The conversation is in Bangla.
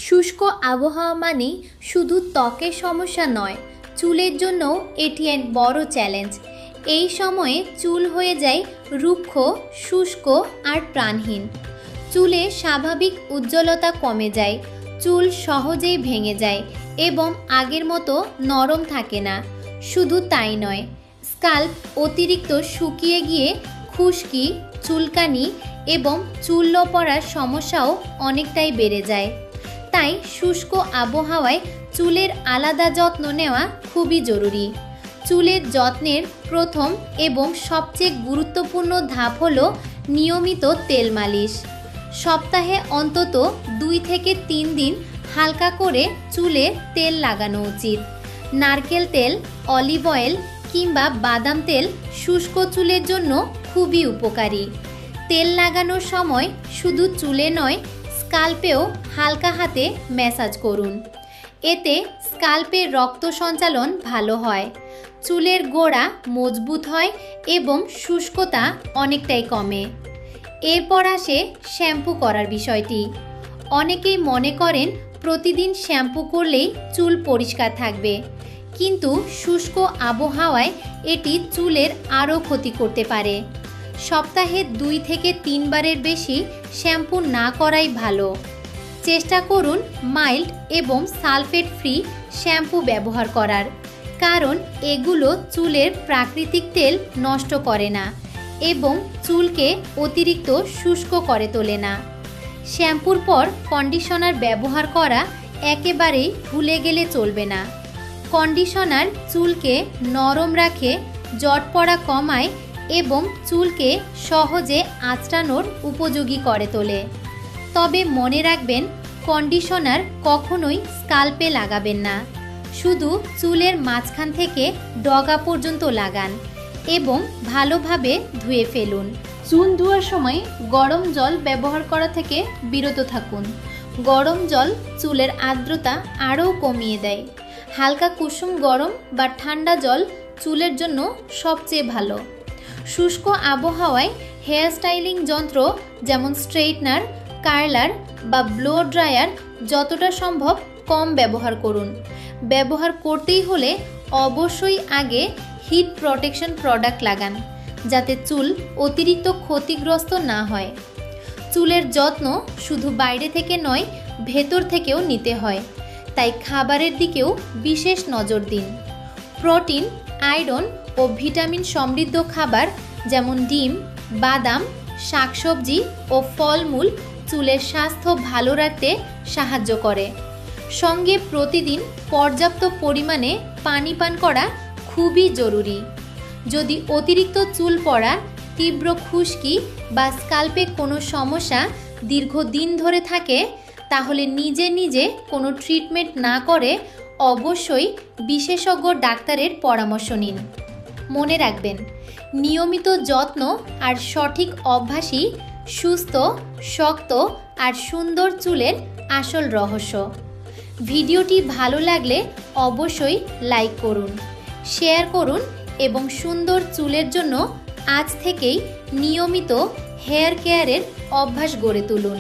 শুষ্ক আবহাওয়া মানেই শুধু ত্বকের সমস্যা নয়, চুলের জন্যও এটি এক বড় চ্যালেঞ্জ। এই সময়ে চুল হয়ে যায় রুক্ষ, শুষ্ক আর প্রাণহীন। চুলে স্বাভাবিক উজ্জ্বলতা কমে যায়, চুল সহজেই ভেঙে যায় এবং আগের মতো নরম থাকে না। শুধু তাই নয়, স্কাল্প অতিরিক্ত শুকিয়ে গিয়ে খুশকি, চুলকানি এবং চুল পড়ার সমস্যাও অনেকটাই বেড়ে যায়। তাই শুষ্ক আবহাওয়ায় চুলের আলাদা যত্ন নেওয়া খুবই জরুরি। চুলের যত্নের প্রথম এবং সবচেয়ে গুরুত্বপূর্ণ ধাপ হলো নিয়মিত তেল মালিশ। সপ্তাহে অন্তত 2 থেকে 3 দিন হালকা করে চুলে তেল লাগানো উচিত। নারকেল তেল, অলিভ অয়েল কিংবা বাদাম তেল শুষ্ক চুলের জন্য খুবই উপকারী। তেল লাগানোর সময় শুধু চুলে নয়, স্কাল্পেও হালকা হাতে ম্যাসাজ করুন। এতে স্কাল্পের রক্ত সঞ্চালন ভালো হয়, চুলের গোড়া মজবুত হয় এবং শুষ্কতা অনেকটাই কমে। এরপর আসে শ্যাম্পু করার বিষয়টি। অনেকেই মনে করেন প্রতিদিন শ্যাম্পু করলেই চুল পরিষ্কার থাকবে, কিন্তু শুষ্ক আবহাওয়ায় এটি চুলের আরও ক্ষতি করতে পারে। সপ্তাহে 2 থেকে 3 বারের বেশি শ্যাম্পু না করাই ভালো। চেষ্টা করুন মাইল্ড এবং সালফেট ফ্রি শ্যাম্পু ব্যবহার করার, কারণ এগুলো চুলের প্রাকৃতিক তেল নষ্ট করে না এবং চুলকে অতিরিক্ত শুষ্ক করে তোলে না। শ্যাম্পুর পর কন্ডিশনার ব্যবহার করা একেবারেই ভুলে গেলে চলবে না। কন্ডিশনার চুলকে নরম রাখে, জট পড়া কমায় এবং চুলকে সহজে আঁচড়ানোর উপযোগী করে তোলে। তবে মনে রাখবেন, কন্ডিশনার কখনোই স্কাল্পে লাগাবেন না। শুধু চুলের মাঝখান থেকে ডগা পর্যন্ত লাগান এবং ভালোভাবে ধুয়ে ফেলুন। চুল ধোয়ার সময় গরম জল ব্যবহার করা থেকে বিরত থাকুন। গরম জল চুলের আর্দ্রতা আরও কমিয়ে দেয়। হালকা কুসুম গরম বা ঠান্ডা জল চুলের জন্য সবচেয়ে ভালো। শুষ্ক আবহাওয়ায় হেয়ার স্টাইলিং যন্ত্র যেমন স্ট্রেটনার, কার্লার বা ব্লো ড্রায়ার যতটা সম্ভব কম ব্যবহার করুন। ব্যবহার করতেই হলে অবশ্যই আগে হিট প্রোটেকশন প্রোডাক্ট লাগান, যাতে চুল অতিরিক্ত ক্ষতিগ্রস্ত না হয়। চুলের যত্ন শুধু বাইরে থেকে নয়, ভেতর থেকেও নিতে হয়, তাই খাবারের দিকেও বিশেষ নজর দিন। প্রোটিন, আয়রন ও ভিটামিন সমৃদ্ধ খাবার যেমন ডিম, বাদাম, শাকসবজি ও ফলমূল চুলের স্বাস্থ্য ভালো রাখতে সাহায্য করে। সঙ্গে প্রতিদিন পর্যাপ্ত পরিমাণে পানি পান করা খুবই জরুরি। যদি অতিরিক্ত চুল পড়া, তীব্র খুশকি বা স্কাল্পে কোনো সমস্যা দীর্ঘদিন ধরে থাকে, তাহলে নিজে নিজে কোনো ট্রিটমেন্ট না করে অবশ্যই বিশেষজ্ঞ ডাক্তারের পরামর্শ নিন। মনে রাখবেন, নিয়মিত যত্ন আর সঠিক অভ্যাসই সুস্থ, শক্ত আর সুন্দর চুলের আসল রহস্য। ভিডিওটি ভালো লাগলে অবশ্যই লাইক করুন, শেয়ার করুন এবং সুন্দর চুলের জন্য আজ থেকেই নিয়মিত হেয়ার কেয়ারের অভ্যাস গড়ে তুলুন।